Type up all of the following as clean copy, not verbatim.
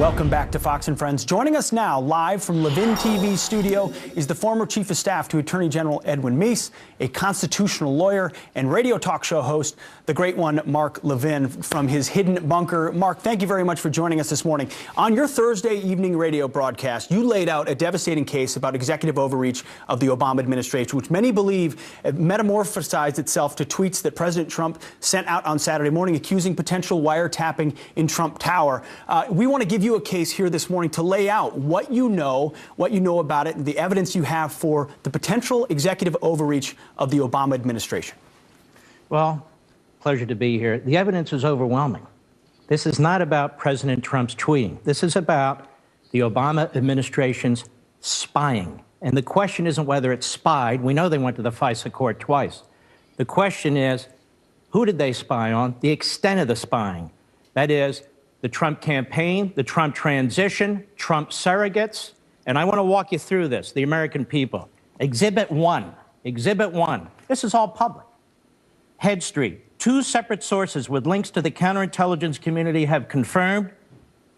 Welcome back to Fox and Friends. Joining us now, live from Levin TV studio, is the former Chief of Staff to Attorney General Edwin Meese, a constitutional lawyer and radio talk show host, the great one, Mark Levin, from his hidden bunker. Mark, thank you very much for joining us this morning. On your Thursday evening radio broadcast, you laid out a devastating case about executive overreach of the Obama administration, which many believe metamorphosized itself to tweets that President Trump sent out on Saturday morning accusing potential wiretapping in Trump Tower. We want to give you a case here this morning to lay out what you know about it, and the evidence you have for the potential executive overreach of the Obama administration. Well, pleasure to be here. The evidence is overwhelming. This is not about President Trump's tweeting. This is about the Obama administration's spying. And the question isn't whether it's spied. We know they went to the FISA court twice. The question is, who did they spy on? The extent of the spying. That is, the Trump campaign, the Trump transition, Trump surrogates. And I want to walk you through this, the American people. Exhibit 1. Exhibit 1. This is all public. Head Street. 2 separate sources with links to the counterintelligence community have confirmed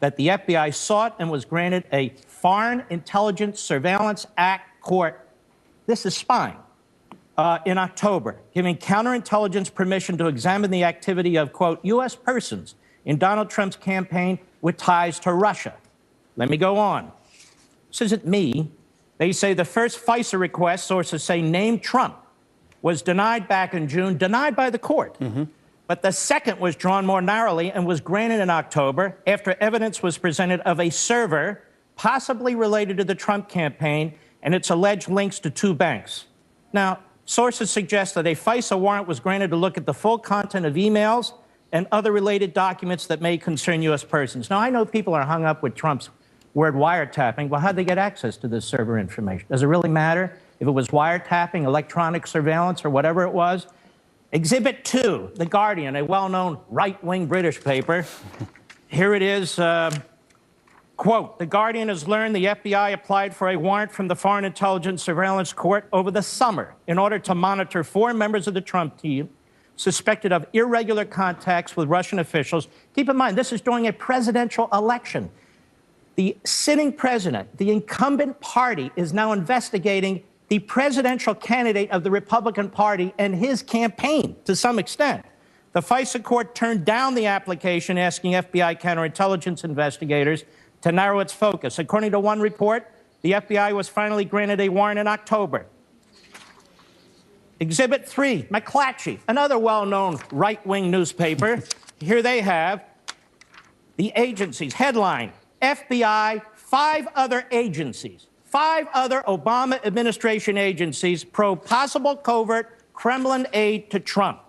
that the FBI sought and was granted a Foreign Intelligence Surveillance Act court. This is spying. In October, giving counterintelligence permission to examine the activity of, quote, U.S. persons in Donald Trump's campaign with ties to Russia. Let me go on. This isn't me. They say the first FISA request, sources say, named Trump, was denied back in June, denied by the court. But the second was drawn more narrowly and was granted in October after evidence was presented of a server possibly related to the Trump campaign and its alleged links to 2 banks. Now, sources suggest that a FISA warrant was granted to look at the full content of emails and other related documents that may concern U.S. persons. Now, I know people are hung up with Trump's word wiretapping. Well, how'd they get access to this server information? Does it really matter if it was wiretapping, electronic surveillance, or whatever it was? Exhibit 2, The Guardian, a well-known right-wing British paper. Here it is. Quote, The Guardian has learned the FBI applied for a warrant from the Foreign Intelligence Surveillance Court over the summer in order to monitor 4 members of the Trump team suspected of irregular contacts with Russian officials. Keep in mind, this is during a presidential election. The sitting president, the incumbent party, is now investigating the presidential candidate of the Republican Party and his campaign to some extent. The FISA court turned down the application, asking FBI counterintelligence investigators to narrow its focus. According to one report, the FBI was finally granted a warrant in October. Exhibit 3, McClatchy, another well-known right-wing newspaper. Here they have the agencies. Headline, FBI, 5 other agencies, 5 other Obama administration agencies probe possible covert Kremlin aid to Trump.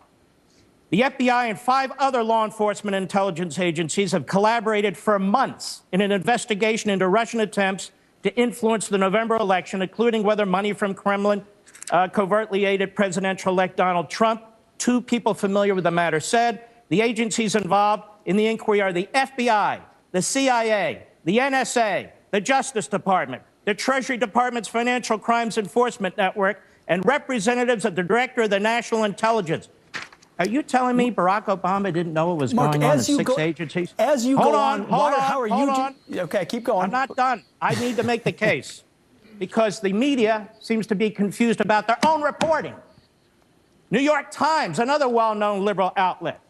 The FBI and 5 other law enforcement intelligence agencies have collaborated for months in an investigation into Russian attempts to influence the November election, including whether money from Kremlin covertly aided presidential-elect Donald Trump. 2 people familiar with the matter said the agencies involved in the inquiry are the FBI, the CIA, the NSA, the Justice Department, the Treasury Department's Financial Crimes Enforcement Network, and representatives of the Director of the National Intelligence. Are you telling me Barack Obama didn't know what was going on in 6 agencies? As you go on, hold on. Okay, keep going. I'm not done. I need to make the case because the media seems to be confused about their own reporting. New York Times, another well-known liberal outlet,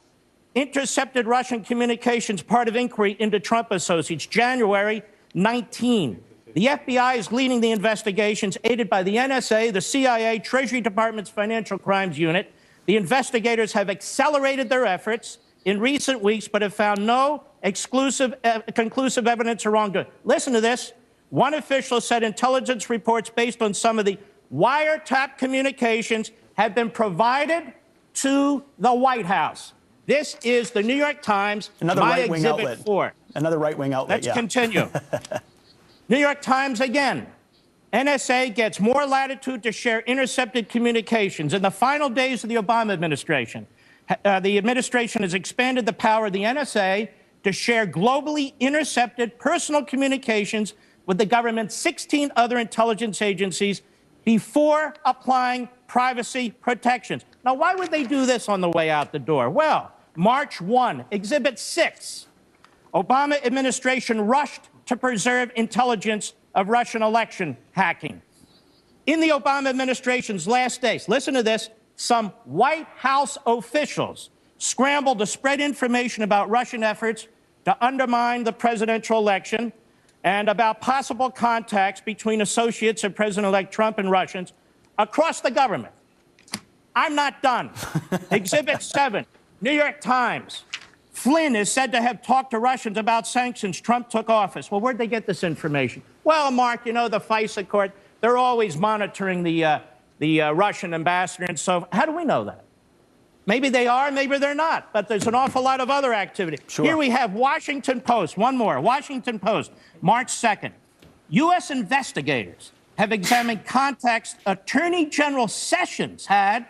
intercepted Russian communications, part of inquiry into Trump associates, January 19. The FBI is leading the investigations, aided by the NSA, the CIA, Treasury Department's Financial Crimes Unit. The investigators have accelerated their efforts in recent weeks, but have found no conclusive evidence of wrongdoing. Listen to this. One official said intelligence reports based on some of the wiretap communications have been provided to the White House. This is the New York Times, another right-wing outlet. 4. Another right-wing outlet, Let's continue. New York Times again. NSA gets more latitude to share intercepted communications. In the final days of the Obama administration, the administration has expanded the power of the NSA to share globally intercepted personal communications with the government's 16 other intelligence agencies before applying privacy protections. Now, why would they do this on the way out the door? Well, March 1, Exhibit 6. Obama administration rushed to preserve intelligence of Russian election hacking. In the Obama administration's last days, listen to this, some White House officials scrambled to spread information about Russian efforts to undermine the presidential election and about possible contacts between associates of President-elect Trump and Russians across the government. I'm not done. Exhibit 7, New York Times. Flynn is said to have talked to Russians about sanctions Trump took office. Well, where'd they get this information? Well, Mark, you know, the FISA court, they're always monitoring the Russian ambassador and so. How do we know that? Maybe they are, maybe they're not, but there's an awful lot of other activity. Sure. Here we have Washington Post, one more, Washington Post, March 2nd. U.S. investigators have examined contacts Attorney General Sessions had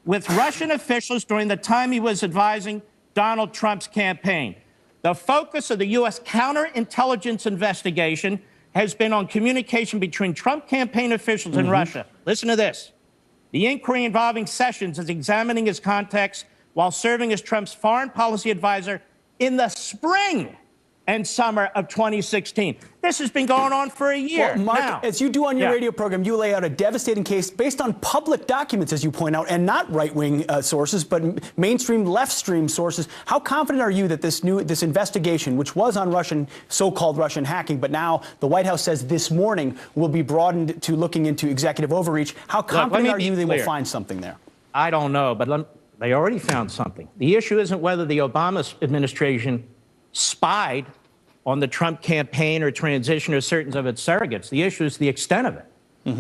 with Russian officials during the time he was advising Donald Trump's campaign. The focus of the U.S. counterintelligence investigation has been on communication between Trump campaign officials and Russia. Listen to this. The inquiry involving Sessions is examining his contacts while serving as Trump's foreign policy advisor in the spring and summer of 2016. This has been going on for a year. Well, Mark, now, as you do on your radio program, you lay out a devastating case based on public documents, as you point out, and not right-wing sources, but mainstream left-stream sources. How confident are you that this investigation, which was on Russian, so-called Russian hacking, but now the White House says this morning will be broadened to looking into executive overreach? How confident are you they will find something there? I don't know, but they already found something. The issue isn't whether the Obama administration spied on the Trump campaign or transition or certain of its surrogates. The issue is the extent of it.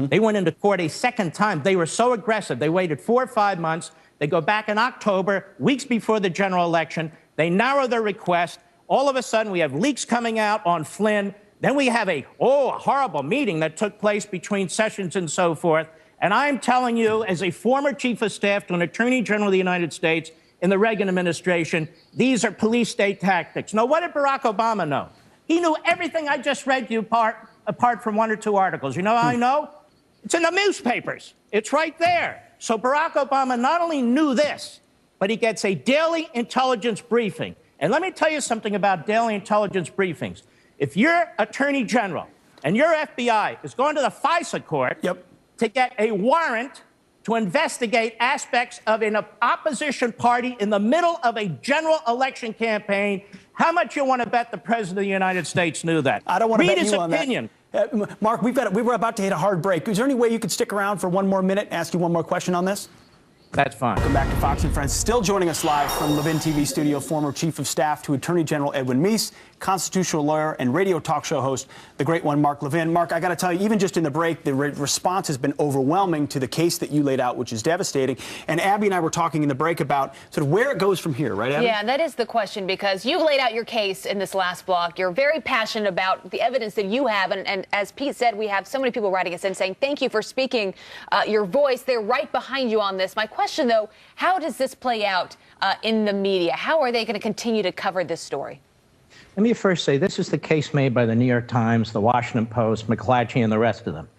They went into court a second time. They were so aggressive. They waited 4 or 5 months. They go back in October, weeks before the general election. They narrow their request. All of a sudden, we have leaks coming out on Flynn. Then we have a horrible meeting that took place between Sessions and so forth. And I'm telling you, as a former chief of staff to an attorney general of the United States, in the Reagan administration, these are police state tactics. Now, what did Barack Obama know? He knew everything I just read to you apart from 1 or 2 articles. You know how I know? It's in the newspapers. It's right there. So Barack Obama not only knew this, but he gets a daily intelligence briefing. And let me tell you something about daily intelligence briefings. If your attorney general and your FBI is going to the FISA court to get a warrant to investigate aspects of an opposition party in the middle of a general election campaign, how much you want to bet the President of the United States knew that? I don't want to bet his you on opinion. That. Mark, we were about to hit a hard break. Is there any way you could stick around for one more minute and ask you one more question on this? That's fine. Welcome back to Fox and Friends. Still joining us live from Levin TV studio, former Chief of Staff to Attorney General Edwin Meese, constitutional lawyer and radio talk show host, the great one, Mark Levin. Mark, I got to tell you, even just in the break, the response has been overwhelming to the case that you laid out, which is devastating. And Abby and I were talking in the break about sort of where it goes from here, right, Abby? Yeah, that is the question, because you laid out your case in this last block. You're very passionate about the evidence that you have. And as Pete said, we have so many people writing us in saying, thank you for speaking your voice. They're right behind you on this. My question, though, how does this play out in the media? How are they going to continue to cover this story? Let me first say this is the case made by the New York Times, the Washington Post, McClatchy, and the rest of them.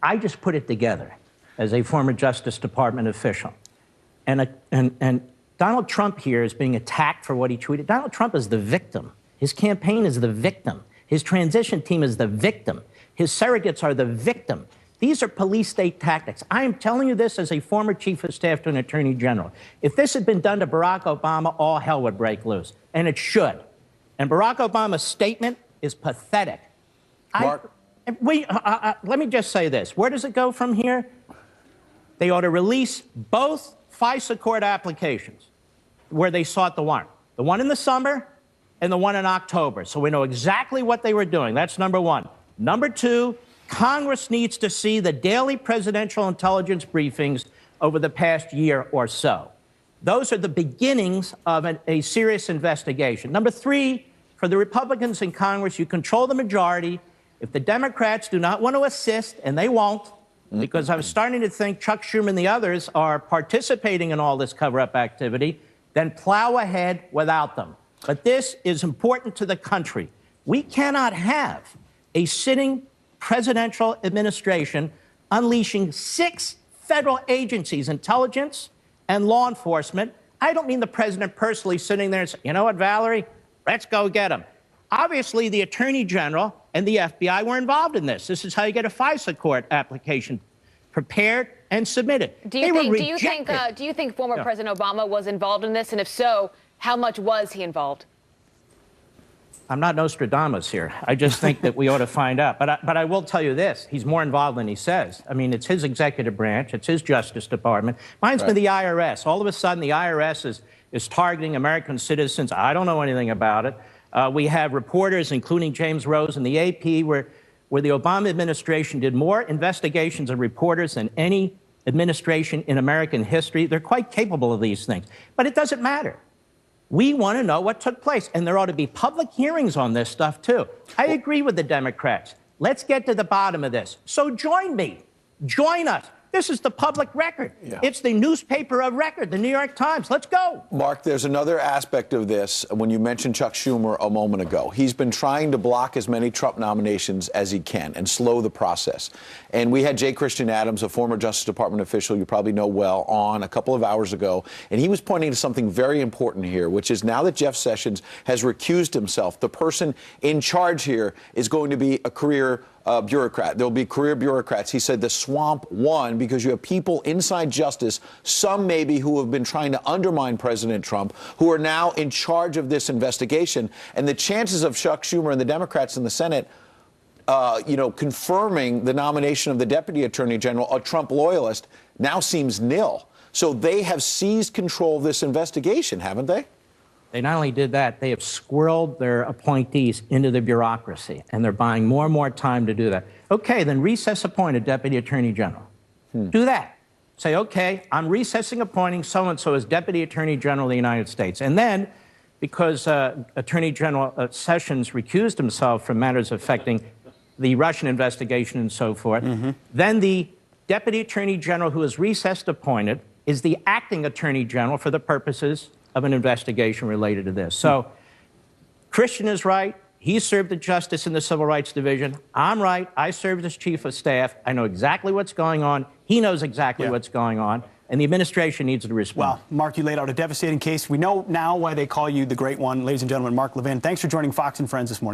I just put it together as a former Justice Department official. And Donald Trump here is being attacked for what he tweeted. Donald Trump is the victim. His campaign is the victim. His transition team is the victim. His surrogates are the victim. These are police state tactics. I am telling you this as a former chief of staff to an attorney general. If this had been done to Barack Obama, all hell would break loose. And it should. And Barack Obama's statement is pathetic. Mark. Let me just say this. Where does it go from here? They ought to release both FISA court applications where they sought the warrant. The one in the summer and the one in October. So we know exactly what they were doing. That's number one. Number two, Congress needs to see the daily presidential intelligence briefings over the past year or so. Those are the beginnings of a serious investigation. Number three, for the Republicans in Congress, you control the majority. If the Democrats do not want to assist, and they won't, because I'm starting to think Chuck Schumer and the others are participating in all this cover-up activity, then plow ahead without them. But this is important to the country. We cannot have a sitting presidential administration unleashing 6 federal agencies, intelligence and law enforcement. I don't mean the president personally sitting there and saying, you know what, Valerie, let's go get him. Obviously, the Attorney General and the FBI were involved in this. This is how you get a FISA court application prepared and submitted. Do you think former President Obama was involved in this? And if so, how much was he involved? I'm not Nostradamus here. I just think that we ought to find out. But I will tell you this. He's more involved than he says. I mean, it's his executive branch. It's his Justice Department. Mine's been the IRS. All of a sudden, the IRS is targeting American citizens. I don't know anything about it. We have reporters, including James Rose in the AP, where the Obama administration did more investigations of reporters than any administration in American history. They're quite capable of these things. But it doesn't matter. We want to know what took place, and there ought to be public hearings on this stuff, too. I agree with the Democrats. Let's get to the bottom of this. So join me. Join us. This is the public record. Yeah. It's the newspaper of record, the New York Times. Let's go. Mark, there's another aspect of this. When you mentioned Chuck Schumer a moment ago, he's been trying to block as many Trump nominations as he can and slow the process. And we had J. Christian Adams, a former Justice Department official you probably know well, on a couple of hours ago. And he was pointing to something very important here, which is now that Jeff Sessions has recused himself, the person in charge here is going to be a career bureaucrat. There'll be career bureaucrats. He said the swamp won because you have people inside justice, some maybe who have been trying to undermine President Trump, who are now in charge of this investigation. And the chances of Chuck Schumer and the Democrats in the Senate confirming the nomination of the Deputy Attorney General, a Trump loyalist, now seems nil. So they have seized control of this investigation, haven't they? They not only did that, they have squirreled their appointees into the bureaucracy, and they're buying more and more time to do that. Okay, then recess appoint a Deputy Attorney General. Do that. Say, okay, I'm recessing appointing so-and-so as Deputy Attorney General of the United States. And then, because Attorney General Sessions recused himself from matters affecting the Russian investigation and so forth, then the Deputy Attorney General who is recessed appointed is the acting Attorney General for the purposes of an investigation related to this. So Christian is right. He served as justice in the Civil Rights Division. I'm right. I served as chief of staff. I know exactly what's going on. He knows exactly what's going on. And the administration needs to respond. Well, Mark, you laid out a devastating case. We know now why they call you the Great One. Ladies and gentlemen, Mark Levin, thanks for joining Fox and Friends this morning.